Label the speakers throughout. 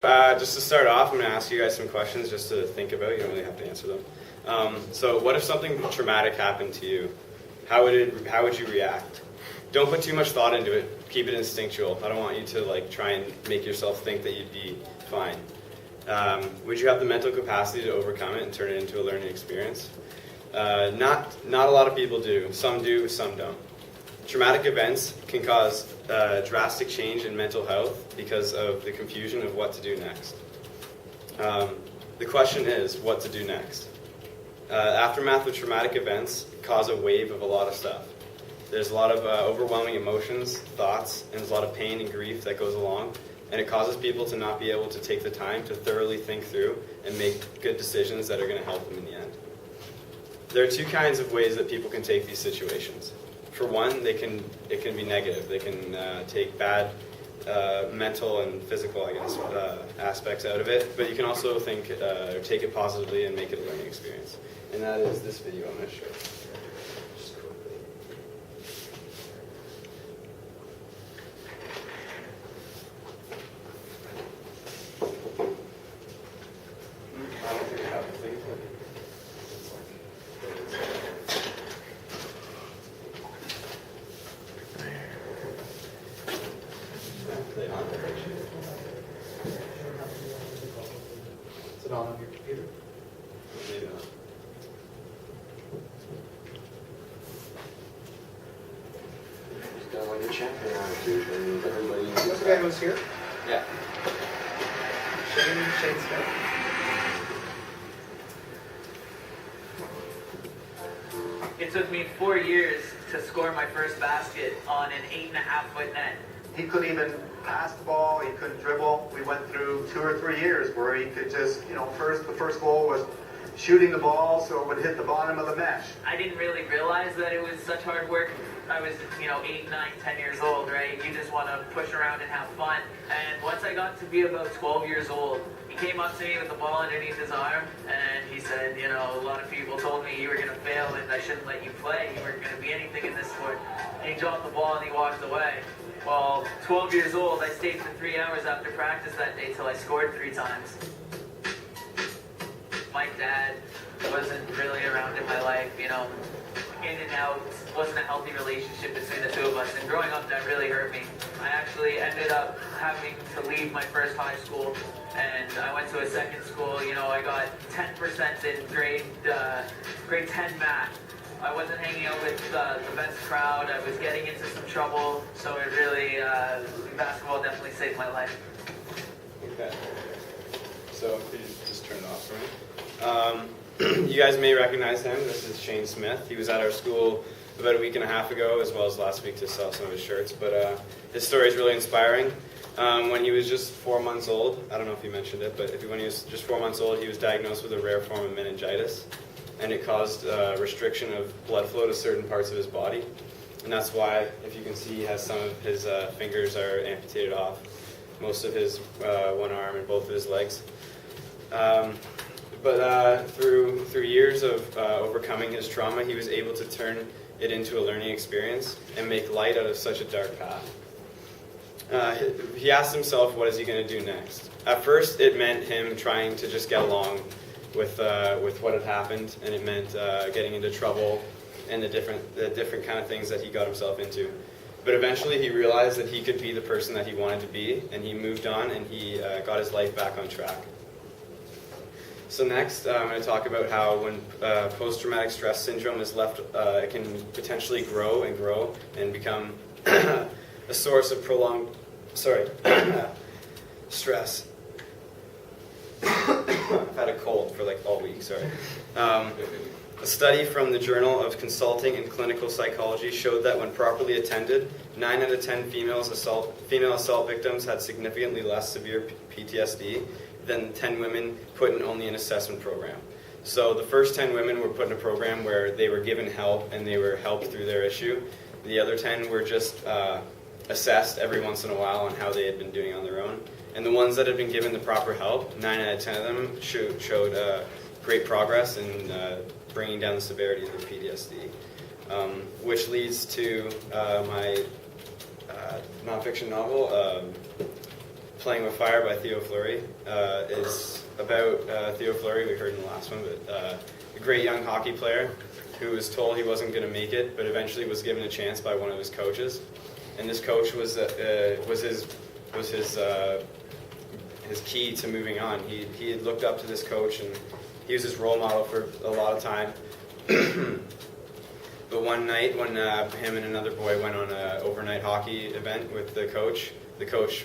Speaker 1: Just to start off, I'm going to ask you guys some questions just to think about. You don't really have to answer them. So what if something traumatic happened to you? How would you react? Don't put too much thought into it. Keep it instinctual. I don't want you to try and make yourself think that you'd be fine. Would you have the mental capacity to overcome it and turn it into a learning experience? Not a lot of people do. Some do, some don't. Traumatic events can cause drastic change in mental health because of the confusion of what to do next. The question is, what to do next? Aftermath of traumatic events cause a wave of a lot of stuff. There's a lot of overwhelming emotions, thoughts, and there's a lot of pain and grief that goes along, and it causes people to not be able to take the time to thoroughly think through and make good decisions that are going to help them in the end. There are two kinds of ways that people can take these situations. For one, it can be negative. They can take bad mental and physical, aspects out of it. But you can also take it positively and make it a learning experience. And that is this video I'm going to show. I don't think I have the thing.
Speaker 2: Is it on your computer?
Speaker 1: Maybe not.
Speaker 3: Just got like a champion attitude, and everybody.
Speaker 2: What's the guy who's here?
Speaker 1: Yeah.
Speaker 2: Shane Smith.
Speaker 4: It took me 4 years to score my first basket on an 8.5-foot net.
Speaker 5: He couldn't even pass the ball, he couldn't dribble. We went through 2 or 3 years where he could just, the first goal was shooting the ball so it would hit the bottom of the mesh.
Speaker 4: I didn't really realize that it was such hard work. I was, 8, 9, 10 years old, right? You just want to push around and have fun. And once I got to be about 12 years old, he came up to me with the ball underneath his arm, and he said, a lot of people told me you were going to fail and I shouldn't let you play. You weren't going to be anything in this sport. And he dropped the ball and he walked away. Well, 12 years old, I stayed for 3 hours after practice that day till I scored 3 times. My dad wasn't really around in my life, in and out. Wasn't a healthy relationship between the two of us, and growing up that really hurt me. I actually ended up having to leave my first high school, and I went to a second school. I got 10% in grade 10 math. I wasn't hanging out with the best crowd. I was getting into some trouble, so it really, basketball definitely saved my life.
Speaker 1: Okay. So could you just turn it off for me? You guys may recognize him. This is Shane Smith. He was at our school about a week and a half ago, as well as last week, to sell some of his shirts. But his story is really inspiring. When he was just 4 months old, I don't know if he mentioned it, but when he was just 4 months old, he was diagnosed with a rare form of meningitis, and it caused restriction of blood flow to certain parts of his body. And that's why, if you can see, he has some of his fingers are amputated off, most of his one arm and both of his legs. But through years of overcoming his trauma, he was able to turn it into a learning experience and make light out of such a dark path. He asked himself, what is he going to do next? At first, it meant him trying to just get along with what had happened, and it meant getting into trouble and the different kind of things that he got himself into. But eventually, he realized that he could be the person that he wanted to be, and he moved on, and he got his life back on track. So next, I'm going to talk about how when post-traumatic stress syndrome is left, it can potentially grow and become a source of prolonged, stress. I've had a cold for all week, sorry. A study from the Journal of Consulting and Clinical Psychology showed that when properly attended, 9 out of 10 female assault victims had significantly less severe PTSD than 10 women put in only an assessment program. So the first 10 women were put in a program where they were given help and they were helped through their issue. The other 10 were just assessed every once in a while on how they had been doing on their own. And the ones that had been given the proper help, 9 out of 10 of them showed great progress in bringing down the severity of their PTSD, which leads to my nonfiction novel, Playing with Fire by Theo Fleury is about Theo Fleury, we heard in the last one, but a great young hockey player who was told he wasn't going to make it, but eventually was given a chance by one of his coaches. And this coach was his key to moving on. He had looked up to this coach, and he was his role model for a lot of time. But one night when him and another boy went on an overnight hockey event with the coach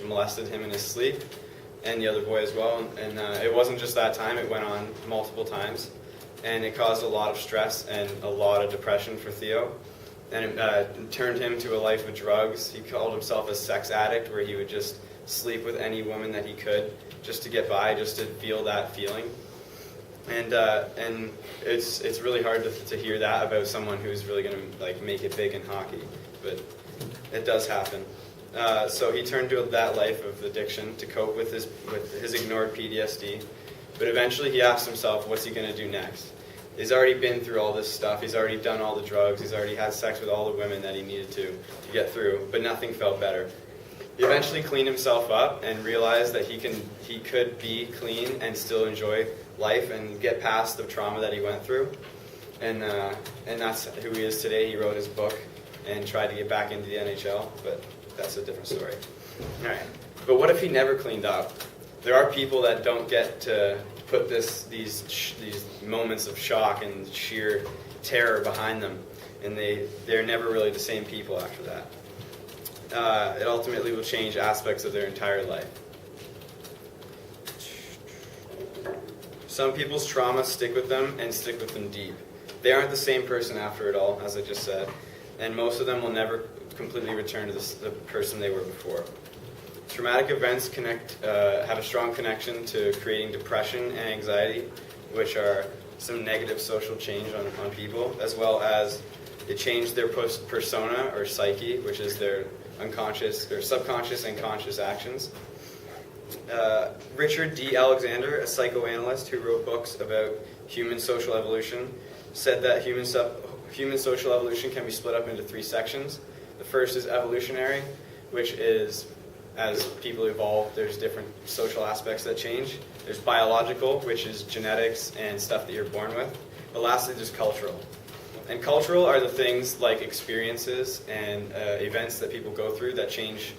Speaker 1: molested him in his sleep, and the other boy as well. And it wasn't just that time, it went on multiple times. And it caused a lot of stress and a lot of depression for Theo. And it turned him to a life of drugs. He called himself a sex addict, where he would just sleep with any woman that he could just to get by, just to feel that feeling. And it's really hard to hear that about someone who's really going to like make it big in hockey, but it does happen. So he turned to that life of addiction to cope with his ignored PTSD. But eventually he asked himself, what's he going to do next? He's already been through all this stuff. He's already done all the drugs. He's already had sex with all the women that he needed to get through, but nothing felt better. He eventually cleaned himself up and realized that he could be clean and still enjoy life and get past the trauma that he went through. And that's who he is today. He wrote his book and tried to get back into the NHL, but that's a different story. All right. But what if he never cleaned up? There are people that don't get to put these moments of shock and sheer terror behind them, and they're never really the same people after that. It ultimately will change aspects of their entire life. Some people's trauma stick with them and stick with them deep. They aren't the same person after it all, as I just said, and most of them will never completely return to the person they were before. Traumatic events have a strong connection to creating depression and anxiety, which are some negative social change on people, as well as it changed their persona or psyche, which is their unconscious or subconscious and conscious actions. Richard D. Alexander, a psychoanalyst who wrote books about human social evolution, said that human social evolution can be split up into 3 sections. The first is evolutionary, which is as people evolve, there's different social aspects that change. There's biological, which is genetics and stuff that you're born with. But lastly, there's cultural. And cultural are the things like experiences and events that people go through that change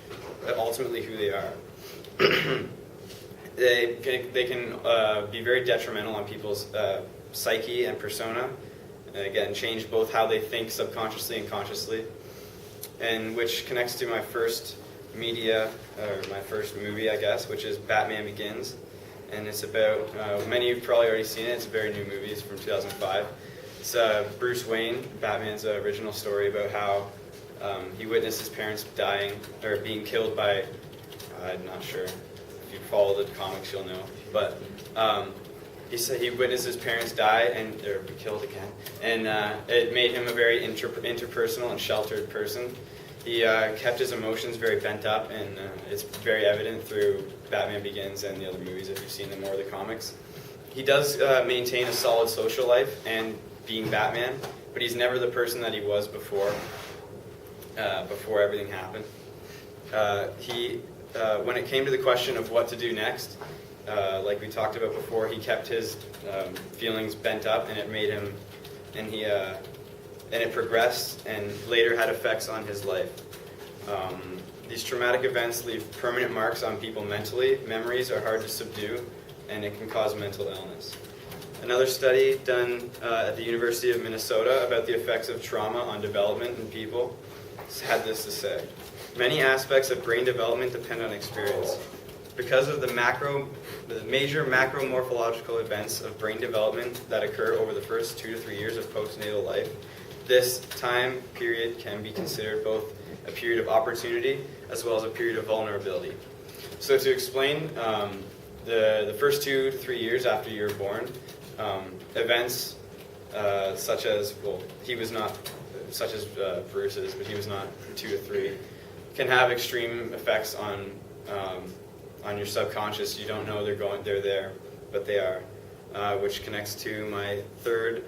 Speaker 1: ultimately who they are. They can be very detrimental on people's psyche and persona. And again, change both how they think subconsciously and consciously. And which connects to my first my first movie, I guess, which is Batman Begins. And it's about, many of you have probably already seen it, it's a very new movie, it's from 2005. It's Bruce Wayne, Batman's original story about how he witnessed his parents dying, or being killed by, I'm not sure, if you follow the comics you'll know, but he said he witnessed his parents die or be killed again, and it made him a very interpersonal and sheltered person. He kept his emotions very bent up, and it's very evident through Batman Begins and the other movies if you've seen them or the comics. He does maintain a solid social life and being Batman, but he's never the person that he was before everything happened. When it came to the question of what to do next, like we talked about before, he kept his feelings bent up, and it made him, and it progressed and later had effects on his life. These traumatic events leave permanent marks on people mentally. Memories are hard to subdue, and it can cause mental illness. Another study done at the University of Minnesota about the effects of trauma on development in people had this to say. Many aspects of brain development depend on experience. Because of the major macromorphological events of brain development that occur over the first 2 to 3 years of postnatal life, this time period can be considered both a period of opportunity as well as a period of vulnerability. So to explain, the first 2 to 3 years after you're born, events such as, well, he was not, such as Bruce's, but he was not 2 to 3, can have extreme effects on your subconscious. You don't know they're there, but they are, which connects to my third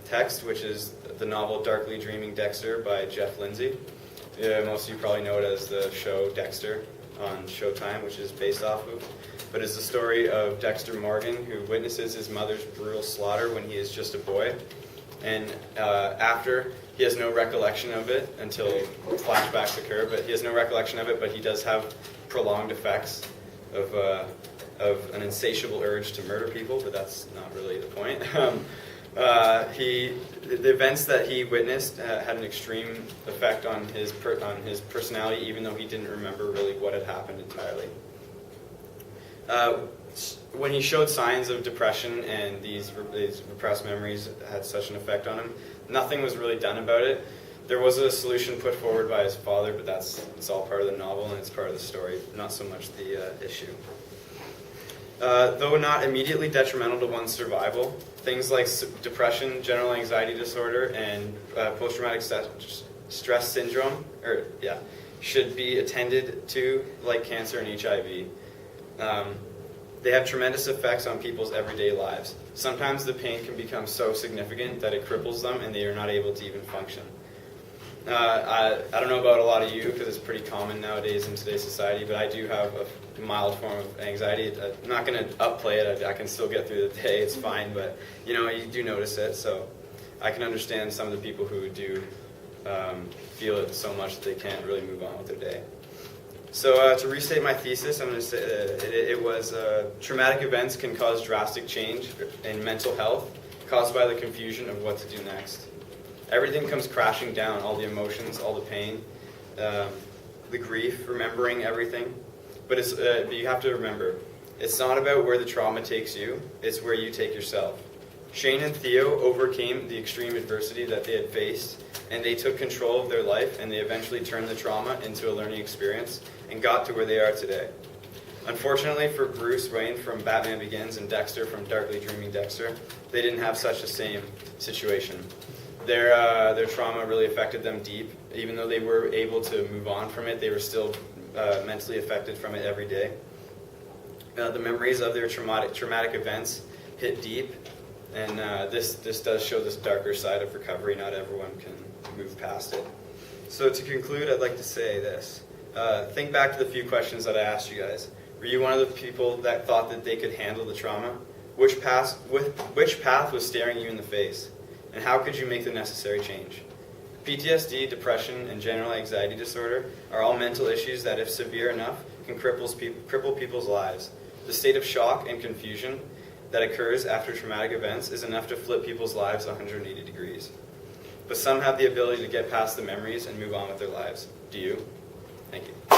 Speaker 1: text, which is the novel Darkly Dreaming Dexter by Jeff Lindsay. Most of you probably know it as the show Dexter. on Showtime, which is based off of, but it's the story of Dexter Morgan, who witnesses his mother's brutal slaughter when he is just a boy. And after, he has no recollection of it until flashbacks occur, but he has no recollection of it, but he does have prolonged effects of an insatiable urge to murder people, but that's not really the point. The events that he witnessed had an extreme effect on his personality, even though he didn't remember really what had happened entirely. When he showed signs of depression and these repressed memories had such an effect on him, nothing was really done about it. There was a solution put forward by his father, but it's all part of the novel and it's part of the story, not so much the issue. Though not immediately detrimental to one's survival, things like depression, general anxiety disorder, and post-traumatic stress syndrome, should be attended to like cancer and HIV. They have tremendous effects on people's everyday lives. Sometimes the pain can become so significant that it cripples them and they are not able to even function. I don't know about a lot of you because it's pretty common nowadays in today's society, but I do have a mild form of anxiety. I'm not going to upplay it. I can still get through the day. It's fine, but you do notice it. So I can understand some of the people who do feel it so much that they can't really move on with their day. So to restate my thesis, I'm going to say it was traumatic events can cause drastic change in mental health caused by the confusion of what to do next. Everything comes crashing down, all the emotions, all the pain, the grief, remembering everything. But you have to remember, it's not about where the trauma takes you, it's where you take yourself. Shane and Theo overcame the extreme adversity that they had faced, and they took control of their life, and they eventually turned the trauma into a learning experience and got to where they are today. Unfortunately for Bruce Wayne from Batman Begins and Dexter from Darkly Dreaming Dexter, they didn't have such the same situation. Their trauma really affected them deep. Even though they were able to move on from it, they were still mentally affected from it every day. The memories of their traumatic events hit deep, and this does show this darker side of recovery. Not everyone can move past it. So to conclude, I'd like to say this. Think back to the few questions that I asked you guys. Were you one of the people that thought that they could handle the trauma? Which path was staring you in the face? And how could you make the necessary change? PTSD, depression, and general anxiety disorder are all mental issues that, if severe enough, can cripple people's lives. The state of shock and confusion that occurs after traumatic events is enough to flip people's lives 180 degrees. But some have the ability to get past the memories and move on with their lives. Do you? Thank you.